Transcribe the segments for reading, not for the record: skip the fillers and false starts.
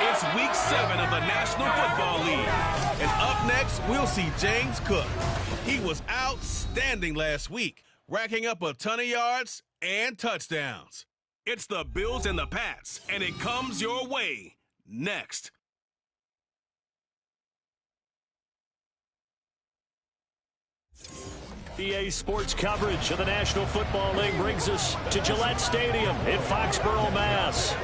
It's week 7 of the National Football League. And up next, we'll see James Cook. He was outstanding last week, racking up a ton of yards and touchdowns. It's the Bills and the Pats, and it comes your way next. EA Sports coverage of the National Football League brings us to Gillette Stadium in Foxborough, Mass.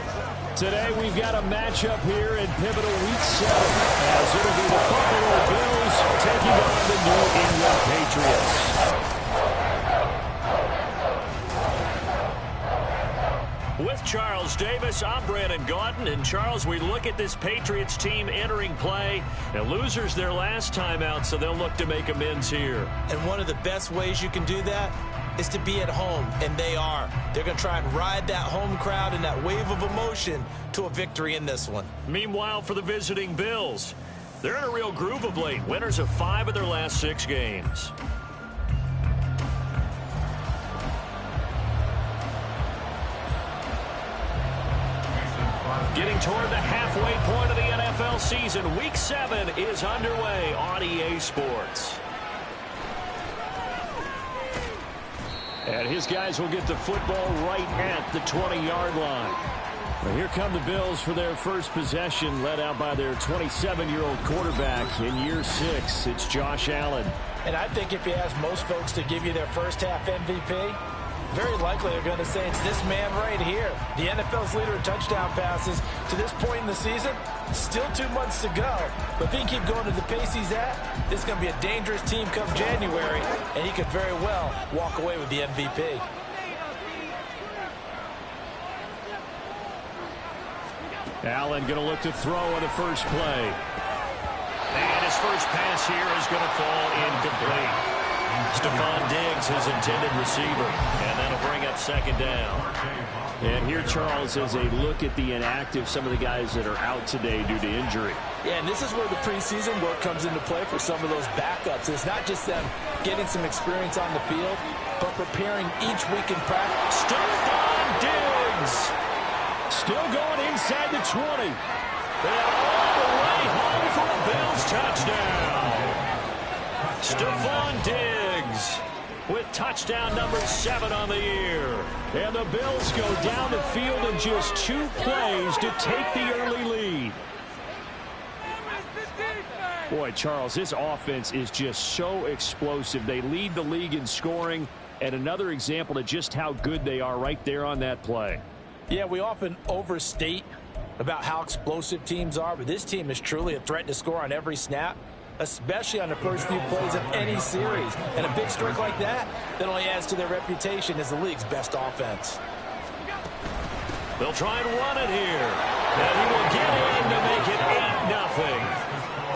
Today we've got a matchup here in pivotal week 7 as it'll be the Buffalo Bills taking on the New England Patriots. With Charles Davis, I'm Brandon Gaudin. And Charles, we look at this Patriots team entering play. And losers their last time out, so they'll look to make amends here. And one of the best ways you can do that is to be at home, and they are. They're going to try and ride that home crowd and that wave of emotion to a victory in this one. Meanwhile, for the visiting Bills, they're in a real groove of late. Winners of 5 of their last 6 games. Getting toward the halfway point of the NFL season, Week 7 is underway on EA Sports. And his guys will get the football right at the 20-yard line. Well, here come the Bills for their first possession, led out by their 27-year-old quarterback in year 6. It's Josh Allen. And I think if you ask most folks to give you their first half MVP, very likely they're going to say it's this man right here. The NFL's leader in touchdown passes to this point in the season. Still 2 months to go. But if he can keep going at the pace he's at, this is going to be a dangerous team come January, and he could very well walk away with the MVP. Allen going to look to throw on the first play. And his first pass here is going to fall incomplete. Stephon Diggs, his intended receiver, and that'll bring up second down. And here, Charles, is a look at the inactive, some of the guys that are out today due to injury. Yeah, and this is where the preseason work comes into play for some of those backups. It's not just them getting some experience on the field, but preparing each week in practice. Stephon Diggs Still going inside the 20. And all the way home for a Bills touchdown. Stephon Diggs with touchdown number 7 on the year. And the Bills go down the field in just 2 plays to take the early lead. Boy, Charles, this offense is just so explosive. They lead the league in scoring, and another example of just how good they are right there on that play. Yeah, we often overstate about how explosive teams are, but this team is truly a threat to score on every snap, especially on the first few plays of any series. And a big streak like that only adds to their reputation as the league's best offense. They'll try and run it here. And he will get in to make it 8-0.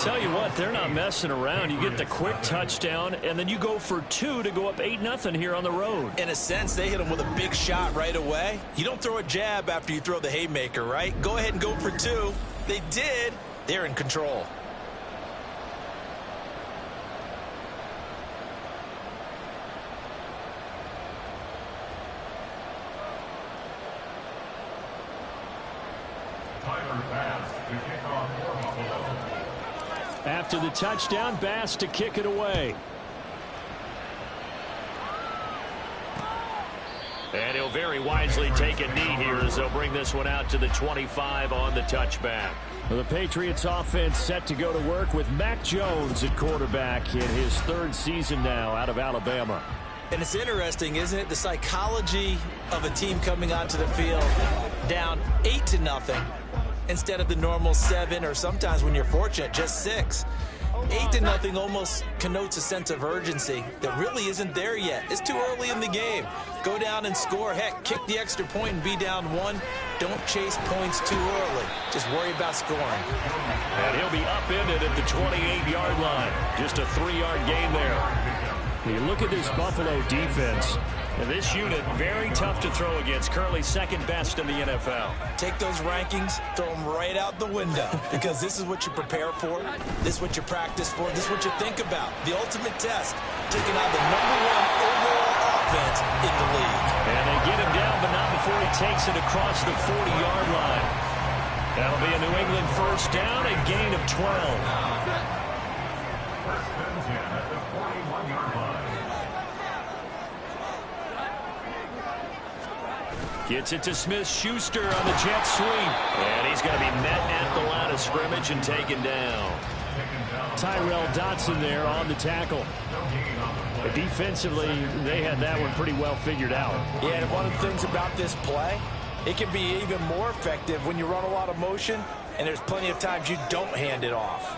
Tell you what, they're not messing around. You get the quick touchdown, and then you go for 2 to go up 8-0 here on the road. In a sense, they hit him with a big shot right away. You don't throw a jab after you throw the haymaker, right? Go ahead and go for 2. They did. They're in control. After the touchdown, Bass to kick it away. And he'll very wisely take a knee here as they'll bring this one out to the 25 on the touchback. Well, the Patriots offense set to go to work with Mac Jones at quarterback in his 3rd season now out of Alabama. And it's interesting, isn't it? The psychology of a team coming onto the field down 8-0. Instead of the normal 7, or sometimes when you're fortunate, just 6. 8-0 almost connotes a sense of urgency that really isn't there yet. It's too early in the game. Go down and score. Heck, kick the extra point and be down 1. Don't chase points too early. Just worry about scoring. And he'll be upended at the 28-yard line. Just a 3-yard gain there. You look at this Buffalo defense. And this unit, very tough to throw against, currently 2nd best in the NFL. Take those rankings, throw them right out the window, because this is what you prepare for, this is what you practice for, this is what you think about. The ultimate test, taking out the #1 overall offense in the league. And they get him down, but not before he takes it across the 40-yard line. That'll be a New England first down, a gain of 12. Gets it to Smith-Schuster on the jet sweep. And he's going to be met at the line of scrimmage and taken down. Tyrell Dotson there on the tackle. But defensively, they had that one pretty well figured out. Yeah, and one of the things about this play, it can be even more effective when you run a lot of motion, and there's plenty of times you don't hand it off.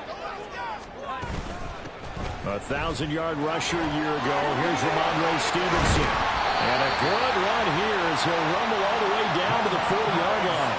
A 1,000-yard rusher a year ago. Here's Ramondre Stevenson. And a good run here as he'll rumble all the way down to the 40-yard line.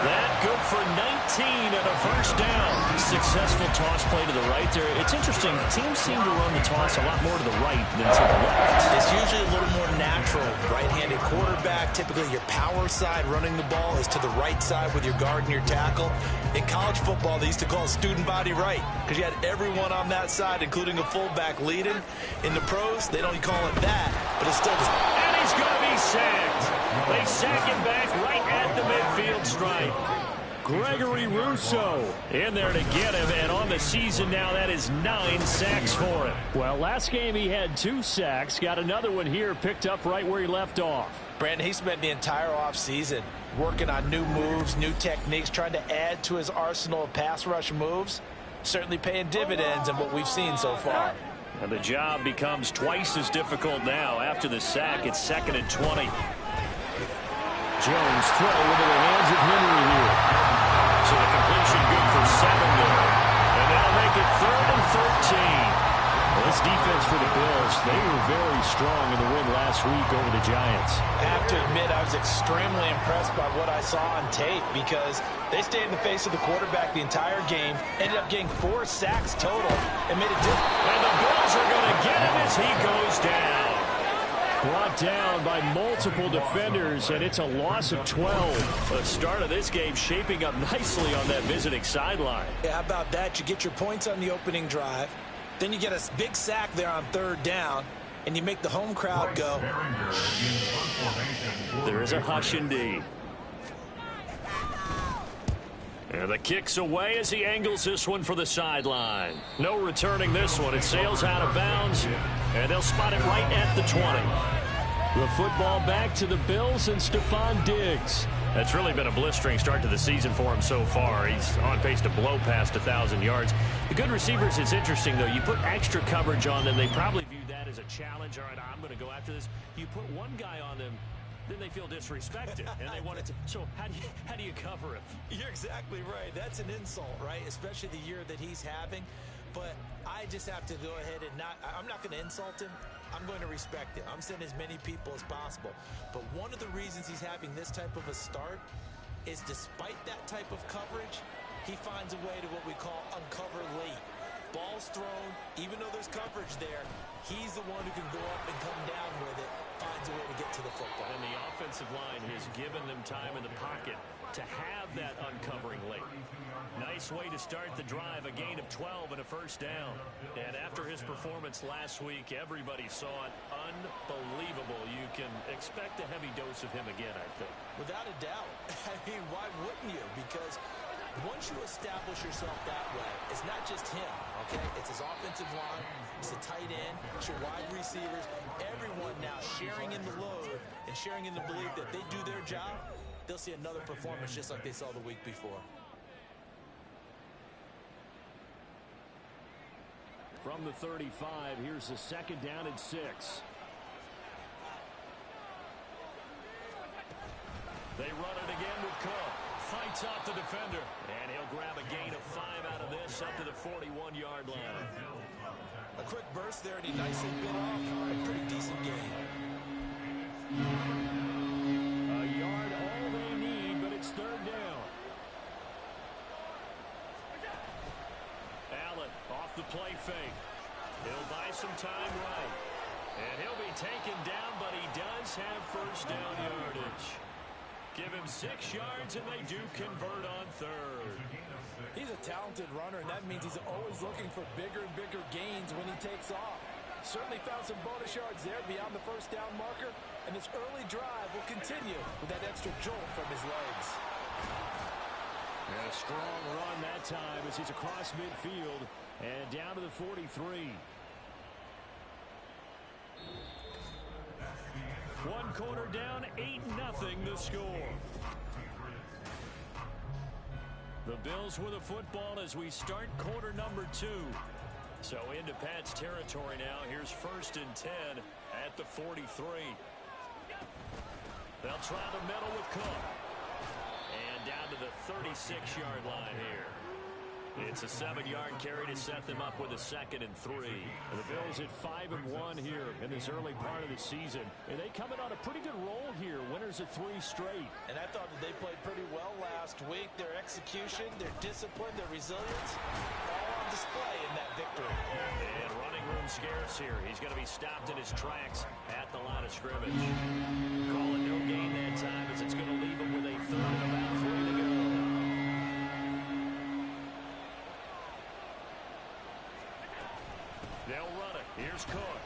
That good for 19 and a first down. Successful toss play to the right there. It's interesting. Teams seem to run the toss a lot more to the right than to the left. It's usually a little more natural. Right-handed quarterback, typically your power side running the ball is to the right side with your guard and your tackle. In college football, they used to call it student body right because you had everyone on that side, including a fullback leading. In the pros, they don't call it that, but it's still just... And he's going to be sacked. They sack him back right at the midfield stripe. Gregory Rousseau in there to get him, and on the season now, that is 9 sacks for him. Well, last game he had 2 sacks. Got another one here, picked up right where he left off. Brandon, he spent the entire offseason working on new moves, new techniques, trying to add to his arsenal of pass rush moves. Certainly paying dividends in what we've seen so far. And the job becomes twice as difficult now. After the sack, it's 2nd and 20. Jones throw into the hands of Henry here. So the completion good for 7 there. And that'll make it 3rd and 13. Well, this defense for the Bills, they were very strong in the win last week over the Giants. I have to admit, I was extremely impressed by what I saw on tape because they stayed in the face of the quarterback the entire game, ended up getting 4 sacks total, and made a difference. And the Bills are going to get him as he goes down. Brought down by multiple defenders, and it's a loss of 12. The start of this game shaping up nicely on that visiting sideline. Yeah, how about that? You get your points on the opening drive, then you get a big sack there on 3rd down, and you make the home crowd go. There is a hush indeed. And the kick's away as he angles this one for the sideline. No returning this one. It sails out of bounds. And they'll spot it right at the 20. The football back to the Bills and Stephon Diggs. That's really been a blistering start to the season for him so far. He's on pace to blow past 1,000 yards. The good receivers, it's interesting, though. You put extra coverage on them, they probably view that as a challenge. All right, I'm going to go after this. You put one guy on them, then they feel disrespected, and they want it to. So how do you cover him? You're exactly right. That's an insult, right? Especially the year that he's having. But I just have to go ahead and I'm not going to insult him. I'm going to respect him. I'm sending as many people as possible. But one of the reasons he's having this type of a start is despite that type of coverage, he finds a way to what we call uncover late. Ball's thrown, even though there's coverage there, he's the one who can go up and come down with it, finds a way to get to the football. And the offensive line has given them time in the pocket to have that uncovering late. Nice way to start the drive, a gain of 12 and a first down. And after his performance last week, everybody saw it. Unbelievable. You can expect a heavy dose of him again, I think. Without a doubt. I mean, why wouldn't you? Because once you establish yourself that way, it's not just him, okay? It's his offensive line, it's the tight end, it's your wide receivers, everyone now sharing in the load and sharing in the belief that they do their job, they'll see another performance just like they saw the week before. From the 35, here's a second down and 6. They run it again with Cook. Fights off the defender. And he'll grab a gain of 5 out of this up to the 41-yard line. A quick burst there, and he nicely bit off a pretty decent gain. A yard all they need, but it's third down. Allen off the play fake. He'll buy some time right. And he'll be taken down, but he does have first down yardage. Give him 6 yards, and they do convert on third. He's a talented runner, and that means he's always looking for bigger and bigger gains when he takes off. Certainly found some bonus yards there beyond the first down marker, and this early drive will continue with that extra jolt from his legs. And a strong run that time as he's across midfield and down to the 43. One quarter down, 8-0 the score. The Bills with the football as we start quarter number 2. So into Pat's territory now. Here's 1st and 10 at the 43. They'll try the middle with Cook. And down to the 36-yard line here. It's a 7-yard carry to set them up with a 2nd and 3. The Bills at 5-1 here in this early part of the season. And they come in on a pretty good roll here. Winners of 3 straight. And I thought that they played pretty well last week. Their execution, their discipline, their resilience, all on display in that victory. And running room scarce here. He's going to be stopped in his tracks at the line of scrimmage. Call it no gain that time as it's going to leave him with a 3rd and about 3 to go. They'll run it. Here's Cook.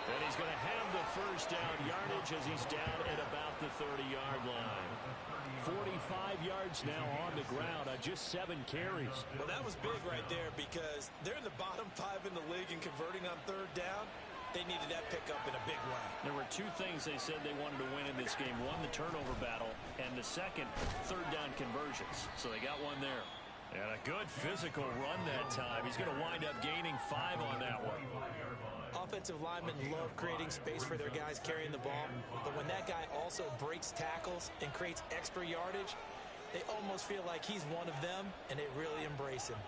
And he's going to have the first down yardage as he's down at about the 30-yard line. 45 yards now on the ground on just 7 carries. Well, that was big right there because they're in the bottom 5 in the league and converting on 3rd down. They needed that pickup in a big way. There were 2 things they said they wanted to win in this game. One, the turnover battle, and the second, 3rd down conversions. So they got one there. And a good physical run that time. He's going to wind up gaining 5 on that one. Offensive linemen love creating space for their guys carrying the ball, but when that guy also breaks tackles and creates extra yardage, they almost feel like he's one of them, and they really embrace him.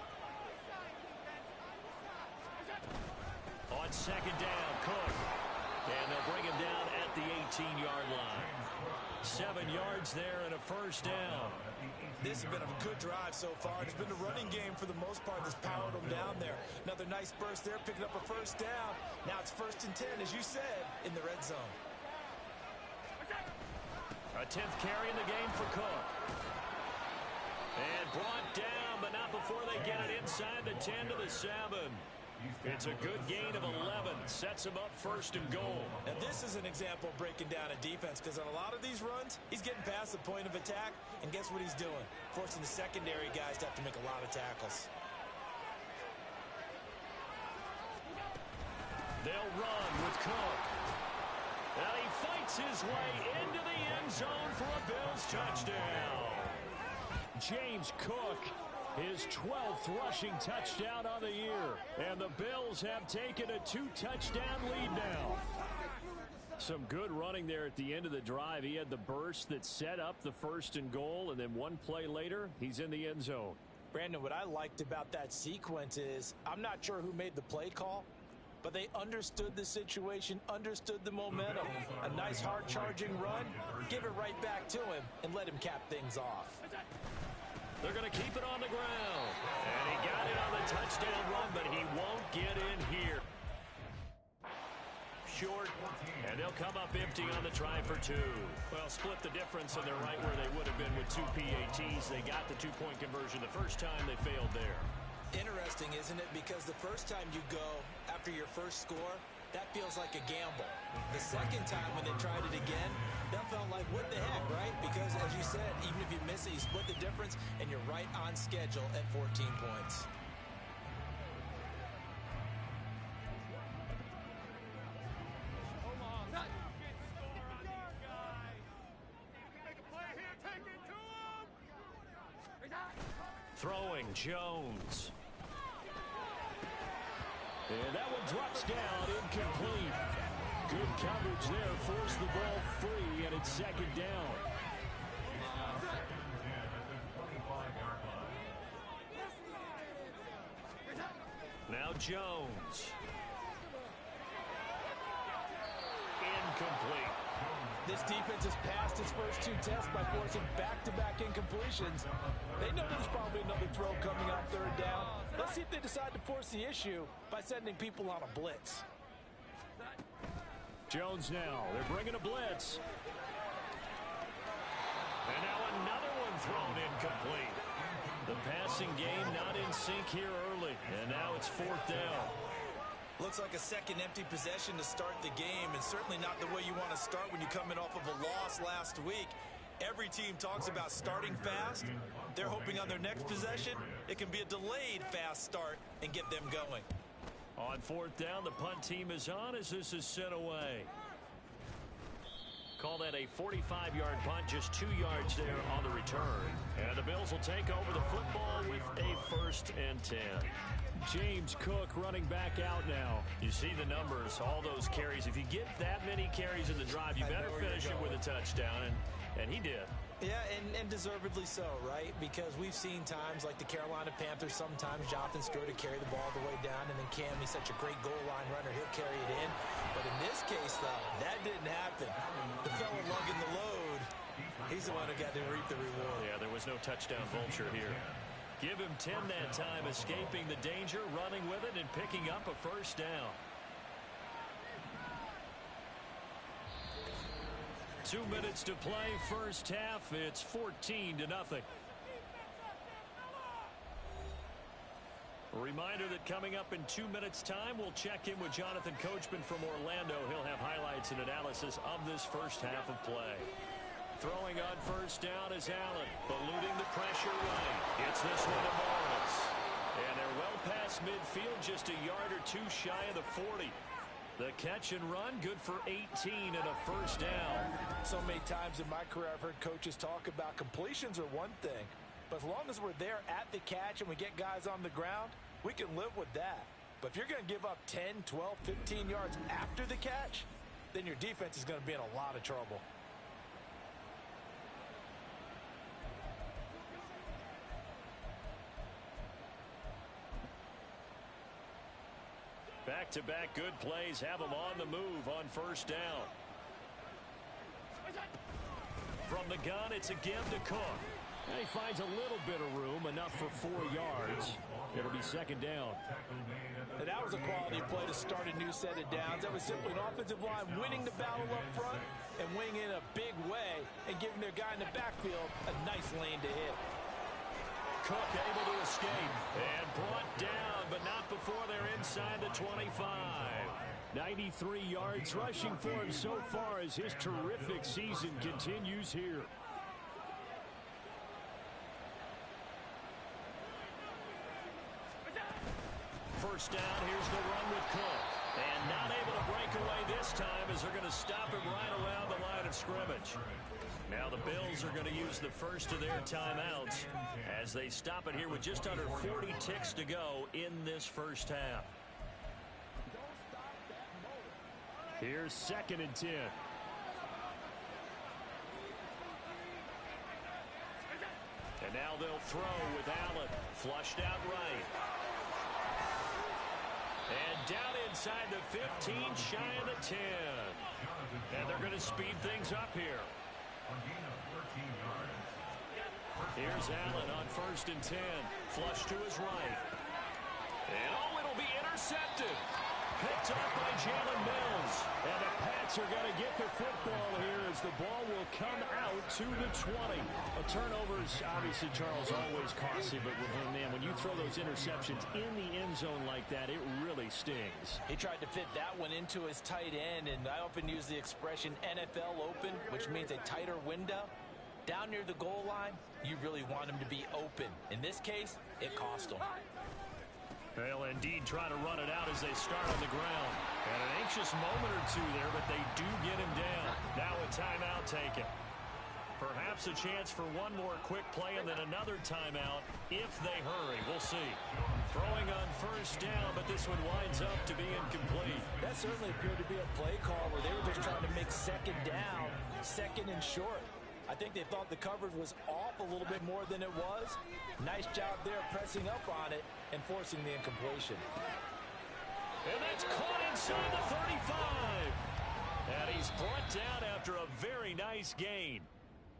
On 2nd down, Cook. And they'll bring him down at the 18-yard line. 7 yards there and a first down. This has been a good drive so far. It's been the running game for the most part that's powered them down there. Another nice burst there, picking up a first down. Now it's 1st and 10, as you said, in the red zone. A 10th carry in the game for Cook. And brought down, but not before they get it inside the 10 to the 7. It's a good gain of 11. Sets him up 1st and goal. And this is an example of breaking down a defense, because on a lot of these runs, he's getting past the point of attack, and guess what he's doing? Forcing the secondary guys to have to make a lot of tackles. They'll run with Cook. And he fights his way into the end zone for a Bills touchdown. James Cook, his 12th rushing touchdown on the year. And the Bills have taken a 2-touchdown lead now. Some good running there at the end of the drive. He had the burst that set up the 1st and goal, and then one play later, he's in the end zone. Brandon, what I liked about that sequence is I'm not sure who made the play call, but they understood the situation, understood the momentum. A nice hard-charging run, give it right back to him, and let him cap things off. They're going to keep it on the ground. And he got it on the touchdown run, but he won't get in here. Short, and they'll come up empty on the try for 2. Well, split the difference, and they're right where they would have been with 2 PATs. They got the 2-point conversion the first time. They failed there. Interesting, isn't it? Because the first time you go after your first score, that feels like a gamble. The second time when they tried it again, that felt like, what the heck, right? Because, as you said, even if you miss it, you split the difference, and you're right on schedule at 14 points. Throwing Jones. And that one drops down, incomplete. Good coverage there, forced the ball free, and it's 2nd down. Now Jones. Incomplete. This defense has passed its first 2 tests by forcing back-to-back incompletions. They know there's probably another throw coming on 3rd down. Let's see if they decide to force the issue by sending people on a blitz. Jones now. They're bringing a blitz. And now another one thrown incomplete. The passing game not in sync here early. And now it's 4th down. Looks like a second empty possession to start the game, and certainly not the way you want to start when you come in off of a loss last week. Every team talks about starting fast. They're hoping on their next possession, it can be a delayed fast start and get them going. On 4th down, the punt team is on as this is sent away. Call that a 45-yard punt, just 2 yards there on the return. And the Bills will take over the football with a 1st and 10. James Cook running back out now. You see the numbers, all those carries. If you get that many carries in the drive, you better finish it with a touchdown, and he did. Yeah, and deservedly so, right? Because we've seen times like the Carolina Panthers, sometimes Jonathan Stewart to carry the ball all the way down, and then Cam, he's such a great goal line runner, he'll carry it in. But in this case, though, that didn't happen. The fellow lugging the load, he's the one who got to reap the reward. Yeah, there was no touchdown vulture here. Give him 10 that time, escaping the danger, running with it, and picking up a 1st down. 2 minutes to play, 1st half. It's 14-0. A reminder that coming up in 2 minutes' time, we'll check in with Jonathan Coachman from Orlando. He'll have highlights and analysis of this 1st half of play. Throwing on 1st down is Allen, eluding the pressure right. It's this one to Morris. And they're well past midfield, just a yard or 2 shy of the 40. The catch and run, good for 18 and a 1st down. So many times in my career I've heard coaches talk about completions are one thing, but as long as we're there at the catch and we get guys on the ground, we can live with that. But if you're going to give up 10, 12, 15 yards after the catch, then your defense is going to be in a lot of trouble. Back-to-back good plays have them on the move on 1st down. From the gun, it's again to Cook. And he finds a little bit of room, enough for 4 yards. It'll be 2nd down. And that was a quality play to start a new set of downs. That was simply an offensive line winning the battle up front and winning in a big way and giving their guy in the backfield a nice lane to hit. Cook able to escape and brought down, but not before they're inside the 25. 93 yards rushing for him so far as his terrific season continues here. First down, here's the run with Cook. And not this time as they're going to stop him right around the line of scrimmage. Now the Bills are going to use the first of their timeouts as they stop it here with just under 40 ticks to go in this first half. Here's 2nd and 10. And now they'll throw with Allen. Flushed out right. And down inside the 15, shy of the 10. And they're going to speed things up here. Here's Allen on 1st and 10. Flush to his right. And oh, it'll be intercepted. Picked off by Jalen Mills. And the Pats are going to get the football here as the ball will come out to the 20. A turnover's obviously, Charles, always costly, but man, when you throw those interceptions in the end zone like that, it really stings. He tried to fit that one into his tight end, and I often use the expression NFL open, which means a tighter window. Down near the goal line, you really want him to be open. In this case, it cost him. They'll indeed try to run it out as they start on the ground. And an anxious moment or two there, but they do get him down. Now a timeout taken. Perhaps a chance for one more quick play and then another timeout if they hurry. We'll see. Throwing on 1st down, but this one winds up to be incomplete. That certainly appeared to be a play call where they were just trying to make 2nd down, 2nd and short. I think they thought the coverage was off a little bit more than it was. Nice job there pressing up on it and forcing the incompletion. And that's caught inside the 35. And he's brought down after a very nice gain.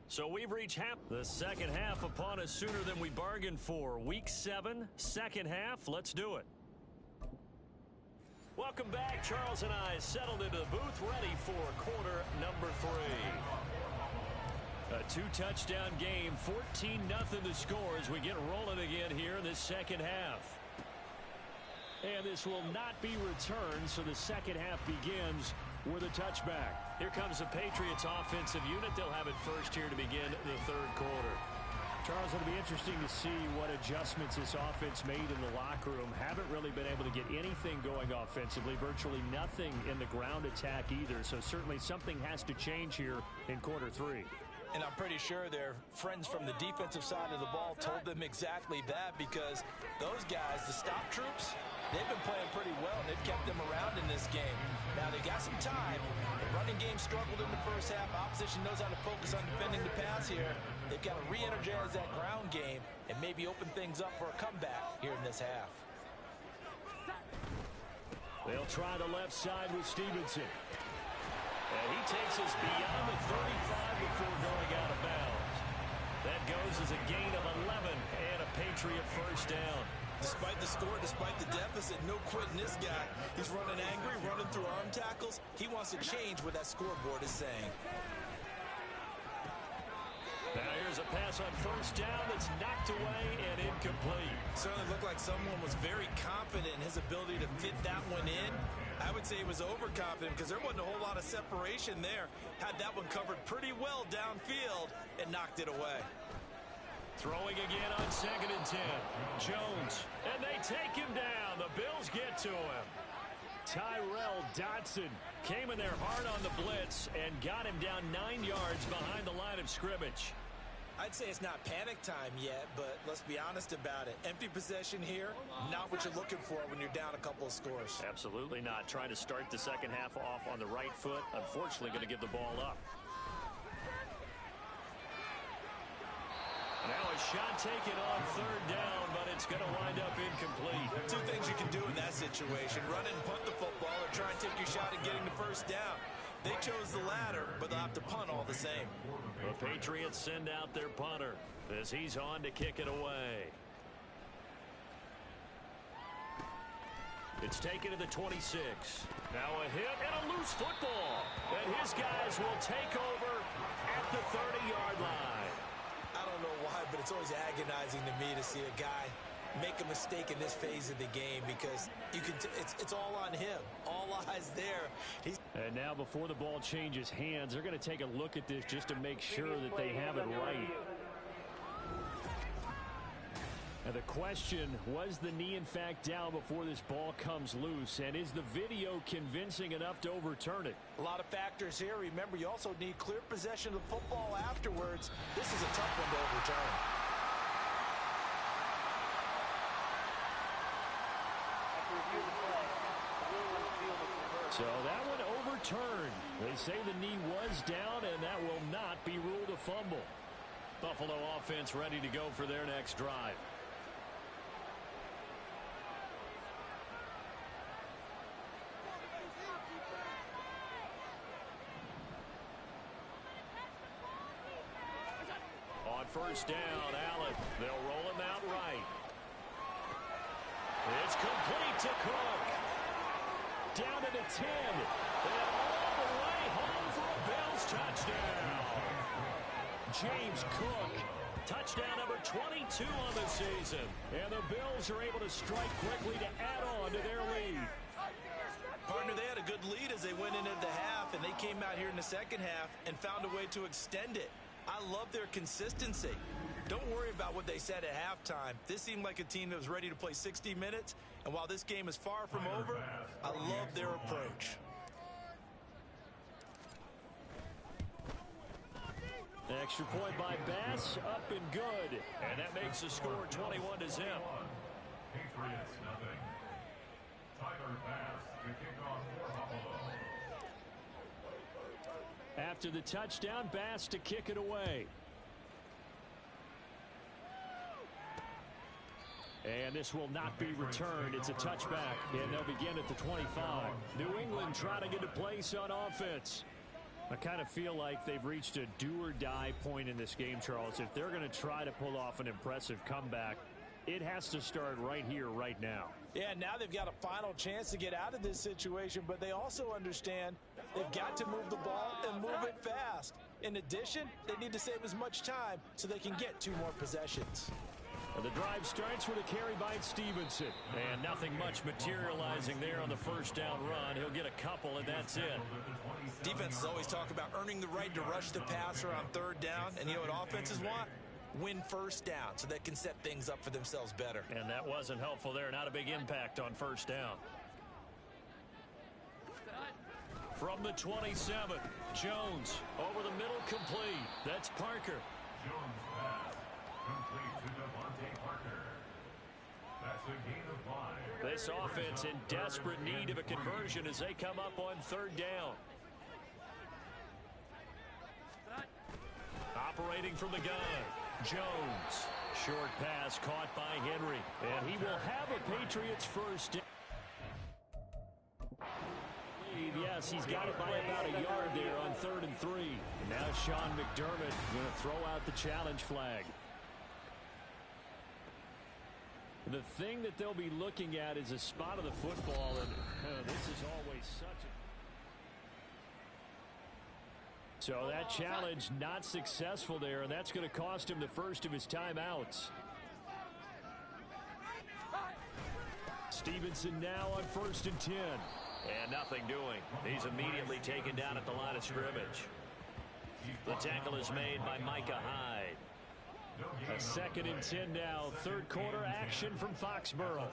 So we've reached half. The second half upon us sooner than we bargained for. Week 7, second half. Let's do it. Welcome back. Charles and I settled into the booth ready for quarter number 3. A 2-touchdown game, 14-0 the score as we get rolling again here in this second half. And this will not be returned, so the second half begins with a touchback. Here comes the Patriots offensive unit. They'll have it first here to begin the 3rd quarter. Charles, it'll be interesting to see what adjustments this offense made in the locker room. Haven't really been able to get anything going offensively, virtually nothing in the ground attack either, so certainly something has to change here in quarter 3. And I'm pretty sure their friends from the defensive side of the ball told them exactly that, because those guys, the stop troops, they've been playing pretty well. They've kept them around in this game. Now, they got some time. The running game struggled in the first half. Opposition knows how to focus on defending the pass here. They've got to re-energize that ground game and maybe open things up for a comeback here in this half. They'll try the left side with Stevenson. And he takes us beyond the 35 before going out of bounds. That goes as a gain of 11 and a Patriot first down. Despite the score, despite the deficit, no quitting this guy. He's running angry, running through arm tackles. He wants to change what that scoreboard is saying. Now here's a pass on 1st down that's knocked away and incomplete. Certainly looked like someone was very confident in his ability to fit that one in. I would say he was overconfident because there wasn't a whole lot of separation there. Had that one covered pretty well downfield and knocked it away. Throwing again on 2nd and 10. Jones, and they take him down. The Bills get to him. Tyrell Dodson came in there hard on the blitz and got him down 9 yards behind the line of scrimmage. I'd say it's not panic time yet, but let's be honest about it. Empty possession here, not what you're looking for when you're down a couple of scores. Absolutely not. Trying to start the second half off on the right foot. Unfortunately, going to give the ball up. Now a shot taken on 3rd down, but it's going to wind up incomplete. 2 things you can do in that situation: run and punt the football, or try and take your shot at getting the first down. They chose the latter, but they'll have to punt all the same. The Patriots send out their punter as he's on to kick it away. It's taken to the 26. Now a hit and a loose football. And his guys will take over at the 30-yard line. I don't know why, but it's always agonizing to me to see a guy make a mistake in this phase of the game, because you can it's all on him. All eyes there. And now before the ball changes hands, they're going to take a look at this just to make sure that they have it right. And the question, was the knee in fact down before this ball comes loose? And is the video convincing enough to overturn it? A lot of factors here. Remember, you also need clear possession of the football afterwards. This is a tough one to overturn. So that one overturned. They say the knee was down, and that will not be ruled a fumble. Buffalo offense ready to go for their next drive. On first down, Allen. They'll roll him out right. It's complete to Cook. Down to the 10. And all the way home for a Bills touchdown. James Cook, touchdown number 22 on the season. And the Bills are able to strike quickly to add on to their lead. Partner, they had a good lead as they went into the half, and they came out here in the second half and found a way to extend it. I love their consistency. Don't worry about what they said at halftime. This seemed like a team that was ready to play 60 minutes, and while this game is far from over, I love their approach. Extra point by Bass, up and good. And that makes the score 21-0. Patriots nothing. Tyler Bass to kick off for Buffalo. After the touchdown, Bass to kick it away. And this will not be returned. It's a touchback, and they'll begin at the 25. New England trying to get a place on offense. I kind of feel like they've reached a do-or-die point in this game, Charles. If they're going to try to pull off an impressive comeback, it has to start right here, right now. Yeah, now they've got a final chance to get out of this situation, but they also understand they've got to move the ball and move it fast. In addition, they need to save as much time so they can get 2 more possessions. Well, the drive starts with a carry by Stevenson. And nothing much materializing there on the first down run. He'll get a couple, and that's it. Defenses always talk about earning the right to rush the passer on third down, and you know what offenses want? Win first down so they can set things up for themselves better. And that wasn't helpful there. Not a big impact on first down. From the 27, Jones over the middle, complete. That's Parker. Jones pass. Complete to Devontae Parker. That's a gain of 5. This offense in desperate need of a conversion as they come up on third down. Operating from the gun, Jones. Short pass caught by Henry. And he will have a Patriots first down. Yes, he's got it by about a yard there on 3rd and 3. And now Sean McDermott going to throw out the challenge flag. The thing that they'll be looking at is a spot of the football, and this is always such a... So that challenge not successful there, and that's going to cost him the first of his timeouts. Stevenson now on 1st and 10. And nothing doing. He's immediately taken down at the line of scrimmage. The tackle is made by Micah Hyde. A 2nd and 10 now. 3rd quarter action from Foxborough.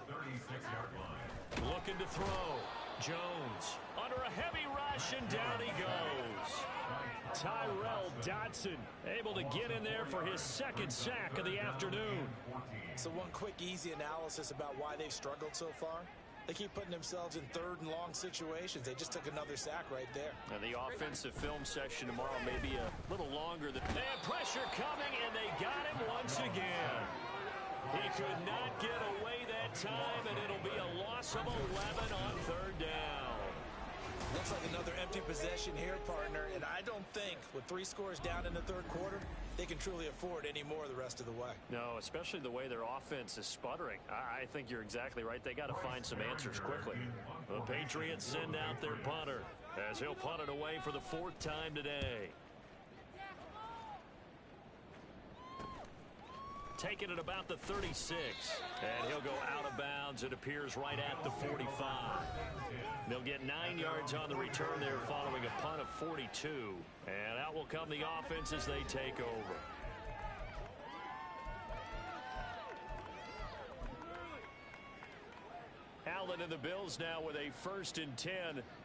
Looking to throw. Jones under a heavy rush, and down he goes. Tyrell Dodson able to get in there for his 2nd sack of the afternoon. So one quick, easy analysis about why they've struggled so far. They keep putting themselves in 3rd and long situations. They just took another sack right there. And the offensive film session tomorrow may be a little longer than... They have pressure coming, and they got him once again. He could not get away that time, and it'll be a loss of 11 on 3rd down. Looks like another empty possession here, partner, and I don't think with 3 scores down in the 3rd quarter, they can truly afford any more the rest of the way. No, especially the way their offense is sputtering. I think you're exactly right. They got to find some answers quickly. The Patriots send out their punter as he'll punt it away for the 4th time today. Taking it about the 36. And he'll go out of bounds. It appears right at the 45. They'll get 9 yards on the return there following a punt of 42. And out will come the offense as they take over. Allen and the Bills now with a 1st and 10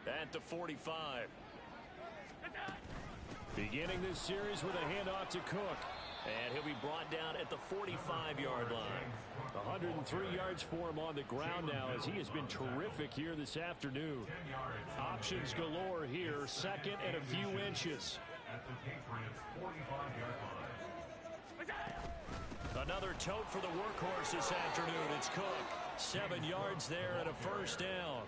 at the 45. Beginning this series with a handoff to Cook. And he'll be brought down at the 45-yard line. 103 yards for him on the ground now as he has been terrific here this afternoon. Options galore here. 2nd and a few inches. At the Patriots' 45-yard line. Another tote for the workhorse this afternoon. It's Cook. 7 yards there and a 1st down.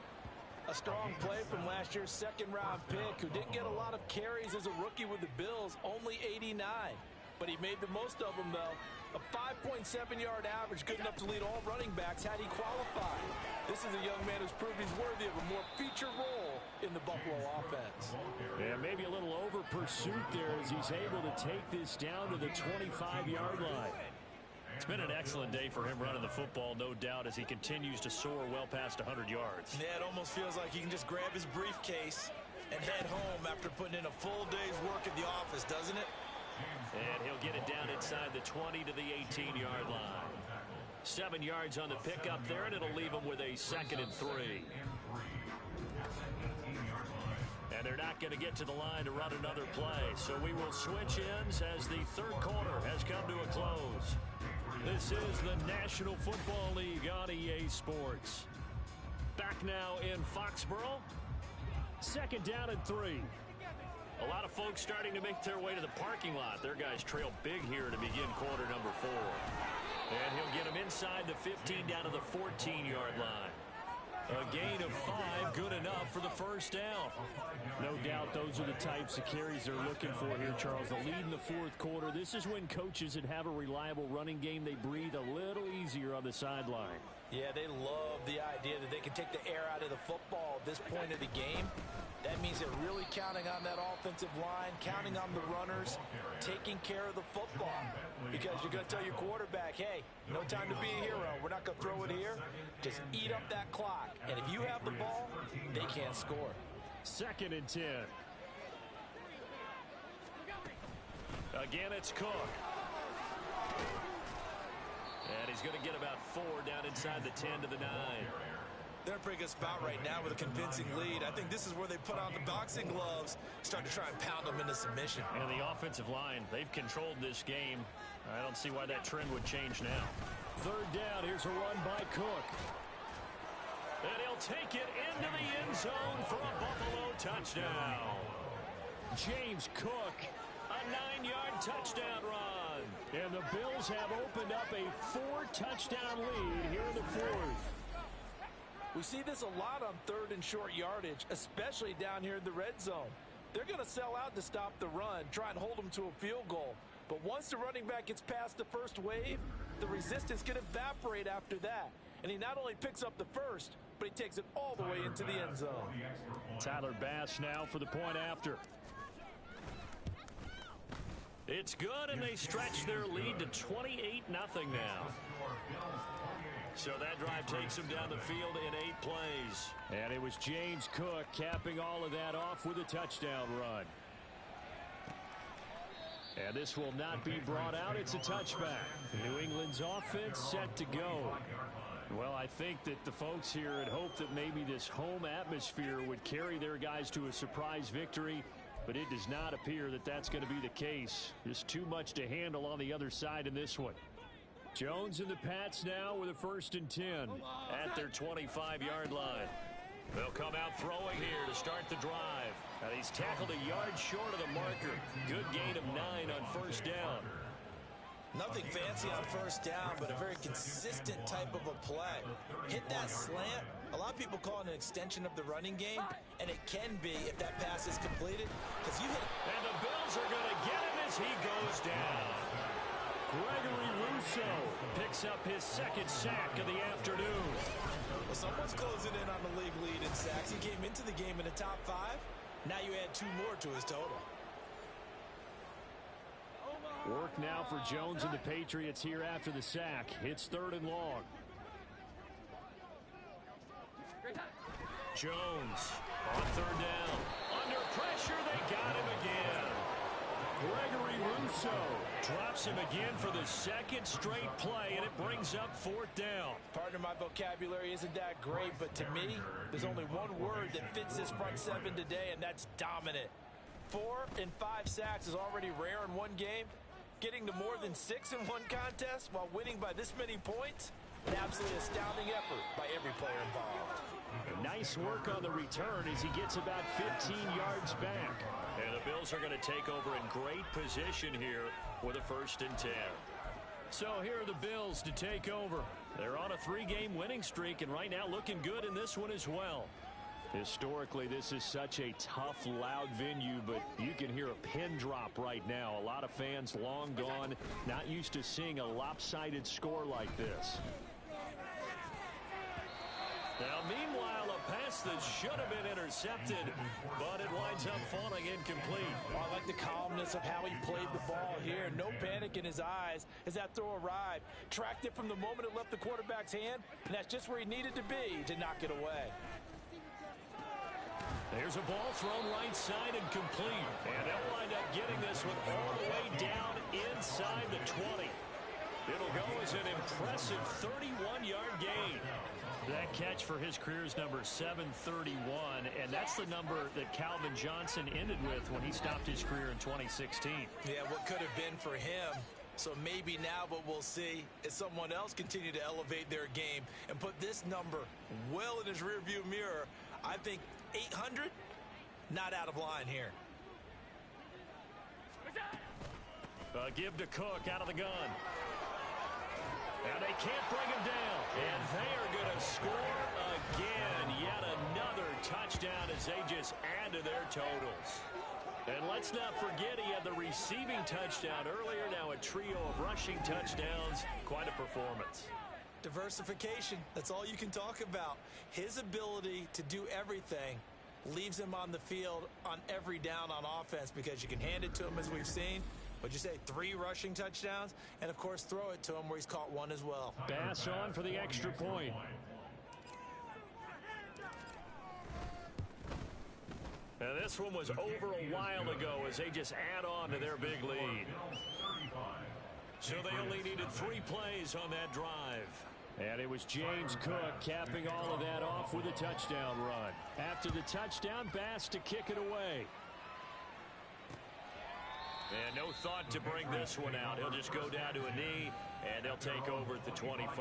A strong play from last year's 2nd-round pick who didn't get a lot of carries as a rookie with the Bills, only 89. But he made the most of them, though. A 5.7-yard average, good enough to lead all running backs had he qualified. This is a young man who's proved he's worthy of a more feature role in the Buffalo offense. Yeah, maybe a little over pursuit there as he's able to take this down to the 25-yard line. It's been an excellent day for him running the football, no doubt, as he continues to soar well past 100 yards. Yeah, it almost feels like he can just grab his briefcase and head home after putting in a full day's work at the office, doesn't it? And he'll get it down inside the 20 to the 18-yard line. 7 yards on the pickup there, and it'll leave him with a 2nd and 3. And they're not going to get to the line to run another play, so we will switch ends as the 3rd quarter has come to a close. This is the National Football League on EA Sports. Back now in Foxborough. 2nd down and 3. A lot of folks starting to make their way to the parking lot. Their guys trail big here to begin quarter number 4. And he'll get them inside the 15 down to the 14-yard line. A gain of 5, good enough for the 1st down. No doubt those are the types of carries they're looking for here, Charles. The lead in the 4th quarter. This is when coaches that have a reliable running game, they breathe a little easier on the sideline. Yeah, they love the idea that they can take the air out of the football at this point of the game. That means they're really counting on that offensive line, counting on the runners, taking care of the football. Because you're going to tell your quarterback, hey, no time to be a hero. We're not going to throw it here. Just eat up that clock. And if you have the ball, they can't score. 2nd and 10. Again, it's Cook. And he's going to get about 4 down inside the 10 to the 9. They're in a pretty good spot right now with a convincing lead. I think this is where they put on the boxing gloves, start to try and pound them into submission. And the offensive line, they've controlled this game. I don't see why that trend would change now. 3rd down, here's a run by Cook. And he'll take it into the end zone for a Buffalo touchdown. James Cook, a 9-yard touchdown run. And the Bills have opened up a 4-touchdown lead here in the 4th. We see this a lot on 3rd and short yardage, especially down here in the red zone. They're going to sell out to stop the run, try and hold them to a field goal. But once the running back gets past the first wave, the resistance can evaporate after that. And he not only picks up the first, but he takes it all the way into the end zone. Tyler Bass now for the point after. It's good, and they stretch their lead to 28-0 now. So that drive takes them down the field in 8 plays. And it was James Cook capping all of that off with a touchdown run. And this will not be brought out. It's a touchback. New England's offense set to go. Well, I think that the folks here had hoped that maybe this home atmosphere would carry their guys to a surprise victory, but it does not appear that that's going to be the case. Just too much to handle on the other side in this one. Jones and the Pats now with a 1st and 10 at their 25-yard line. They'll come out throwing here to start the drive. And he's tackled a yard short of the marker. Good gain of 9 on 1st down. Nothing fancy on 1st down, but a very consistent type of a play. Hit that slant. A lot of people call it an extension of the running game, and it can be if that pass is completed. Because you hit it. And the Bills are going to get him as he goes down. Gregory Rousseau picks up his 2nd sack of the afternoon. Well, someone's closing in on the league lead in sacks. He came into the game in the top 5. Now you add 2 more to his total. Work now for Jones and the Patriots here after the sack. It's 3rd and long. Jones on 3rd down. Under pressure, they got him again. Gregory Rousseau drops hits him again for the second straight play, and it brings up 4th down. Partner, my vocabulary isn't that great, but to me, there's only one word that fits this front seven today, and that's dominant. 4 and 5 sacks is already rare in one game. Getting to more than 6 in one contest while winning by this many points, an absolutely astounding effort by every player involved. Nice work on the return as he gets about 15 yards back. And the Bills are going to take over in great position here with a 1st and 10. So here are the Bills to take over. They're on a 3-game winning streak and right now looking good in this one as well. Historically, this is such a tough, loud venue, but you can hear a pin drop right now. A lot of fans long gone, not used to seeing a lopsided score like this. Now, meanwhile, a pass that should have been intercepted, but it winds up falling incomplete. Oh, I like the calmness of how he played the ball here. No panic in his eyes as that throw arrived. Tracked it from the moment it left the quarterback's hand, and that's just where he needed to be to knock it away. There's a ball thrown right side and complete. And they'll wind up getting this one all the way down inside the 20. It'll go as an impressive 31-yard gain. That catch for his career is number 731, and that's the number that Calvin Johnson ended with when he stopped his career in 2016. Yeah, what could have been for him. So maybe now what we'll see is someone else continue to elevate their game and put this number well in his rearview mirror. I think 800, not out of line here. A give to Cook out of the gun. And they can't bring him down. And they are going to score again. Yet another touchdown as they just add to their totals. And let's not forget he had the receiving touchdown earlier. Now a trio of rushing touchdowns. Quite a performance. Diversification, that's all you can talk about. His ability to do everything leaves him on the field on every down on offense because you can hand it to him as we've seen. What'd you say, 3 rushing touchdowns? And, of course, throw it to him where he's caught 1 as well. Pass on for the extra point. Now, this one was over a while ago as they just add on to their big lead. So they only needed 3 plays on that drive. And it was James Cook capping all of that off with a touchdown run. After the touchdown, Bass to kick it away. And no thought to bring this one out. He'll just go down to a knee, and they'll take over at the 25.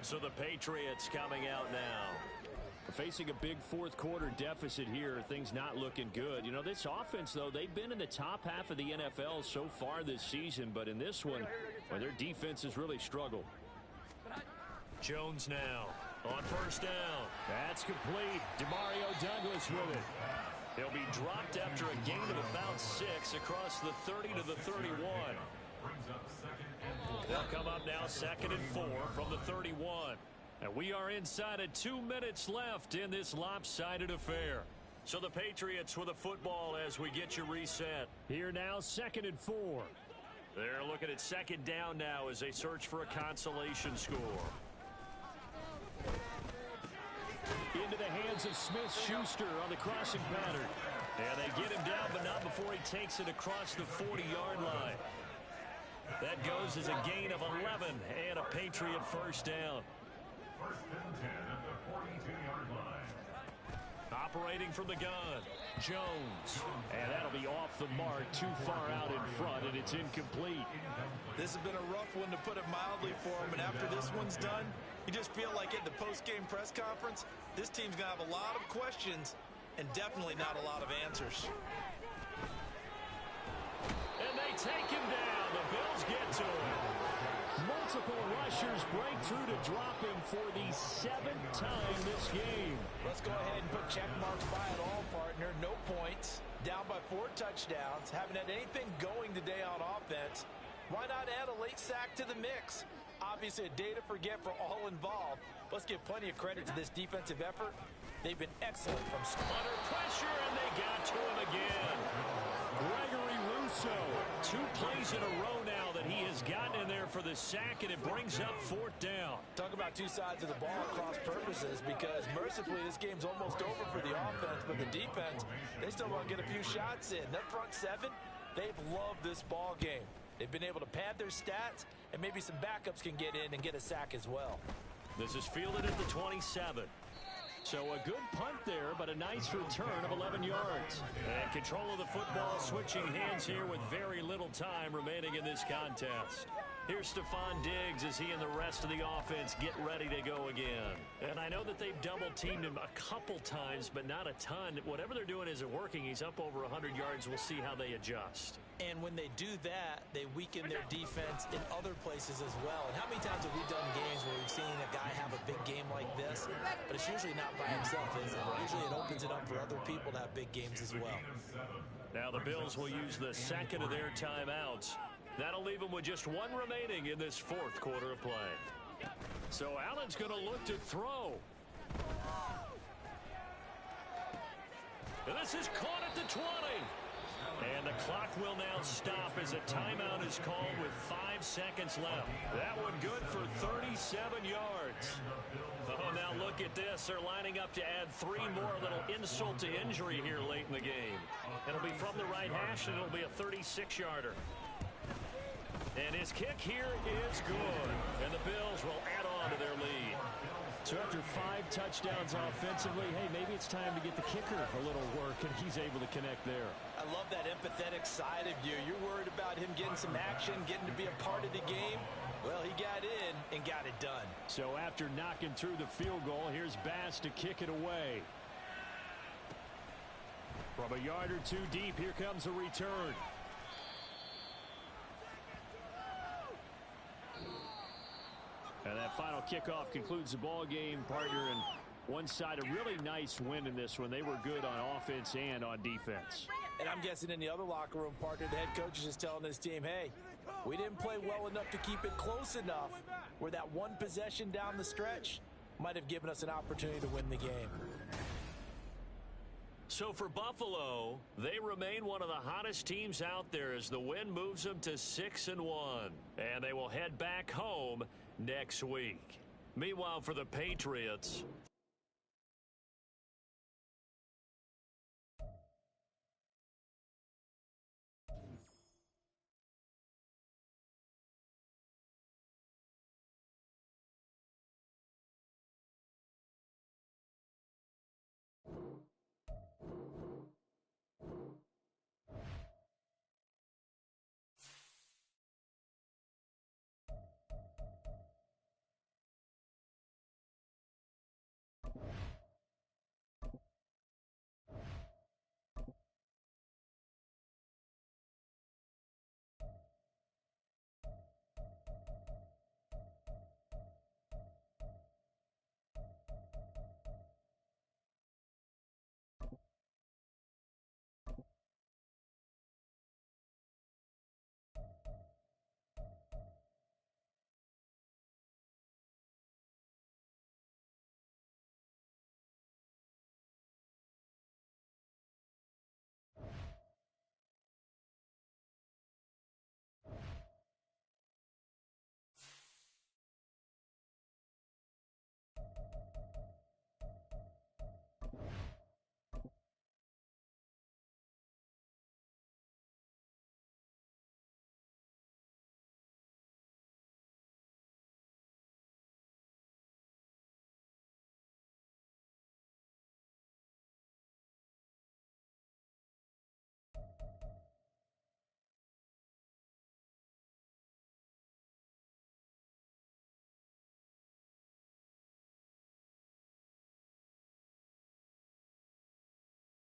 So the Patriots coming out now. Facing a big fourth-quarter deficit here, things not looking good. You know, this offense, though, they've been in the top half of the NFL so far this season, but in this one, well, their defense has really struggled. Jones now on 1st down. That's complete. Demario Douglas with it. He'll be dropped after a gain of about 6 across the 30 to the 31. They'll come up now 2nd and 4 from the 31. And we are inside of 2 minutes left in this lopsided affair. So the Patriots with a football as we get you reset. Here now 2nd and 4. They're looking at 2nd down now as they search for a consolation score. Into the hands of Smith-Schuster on the crossing pattern. And they get him down, but not before he takes it across the 40-yard line. That goes as a gain of 11 and a Patriot 1st down. 1st and 10 at the 42-yard line. Operating from the gun, Jones. And that'll be off the mark, too far out in front, and it's incomplete. This has been a rough one, to put it mildly, for him. And after this one's done, you just feel like at the post-game press conference, this team's going to have a lot of questions and definitely not a lot of answers. And they take him down. The Bills get to him. Multiple rushers break through to drop him for the 7th time this game. Let's go ahead and put check marks by it all, partner. No points. Down by 4 touchdowns. Haven't had anything going today on offense. Why not add a late sack to the mix? Obviously a day to forget for all involved. Let's give plenty of credit to this defensive effort. They've been excellent from under pressure, and they got to him again. Gregory Rousseau, 2 plays in a row now that he has gotten in there for the sack, and it brings up 4th down. Talk about 2 sides of the ball cross purposes, because mercifully this game's almost over for the offense, but the defense, they still want to get a few shots in. That front 7, they've loved this ball game. They've been able to pad their stats, and maybe some backups can get in and get a sack as well. This is fielded at the 27. So a good punt there, but a nice return of 11 yards. And control of the football switching hands here with very little time remaining in this contest. Here's Stephon Diggs as he and the rest of the offense get ready to go again. And I know that they've double-teamed him a couple times, but not a ton. Whatever they're doing isn't working. He's up over 100 yards. We'll see how they adjust. And when they do that, they weaken their defense in other places as well. And how many times have we done games where we've seen a guy have a big game like this, but it's usually not by himself, is it? Usually it opens it up for other people to have big games as well. Now the Bills will use the second of their timeouts. That'll leave them with just one remaining in this fourth quarter of play. So Allen's going to look to throw. And this is caught at the 20. And the clock will now stop as a timeout is called with 5 seconds left. That one good for 37 yards. Oh, now look at this. They're lining up to add 3 more. A little insult to injury here late in the game. It'll be from the right hash, and it'll be a 36-yarder. And his kick here is good. And the Bills will add on to their lead. So after 5 touchdowns offensively, hey, maybe it's time to get the kicker a little work, and he's able to connect there. I love that empathetic side of you. You're worried about him getting some action, getting to be a part of the game. Well, he got in and got it done. So after knocking through the field goal, here's Bass to kick it away. From a yard or 2 deep, here comes a return. And that final kickoff concludes the ball game, partner. And one side, a really nice win in this one. They were good on offense and on defense. And I'm guessing in the other locker room, partner, the head coach is just telling his team, hey, we didn't play well enough to keep it close enough where that one possession down the stretch might have given us an opportunity to win the game. So for Buffalo, they remain one of the hottest teams out there as the win moves them to 6-1. And they will head back home next week. Meanwhile, for the Patriots,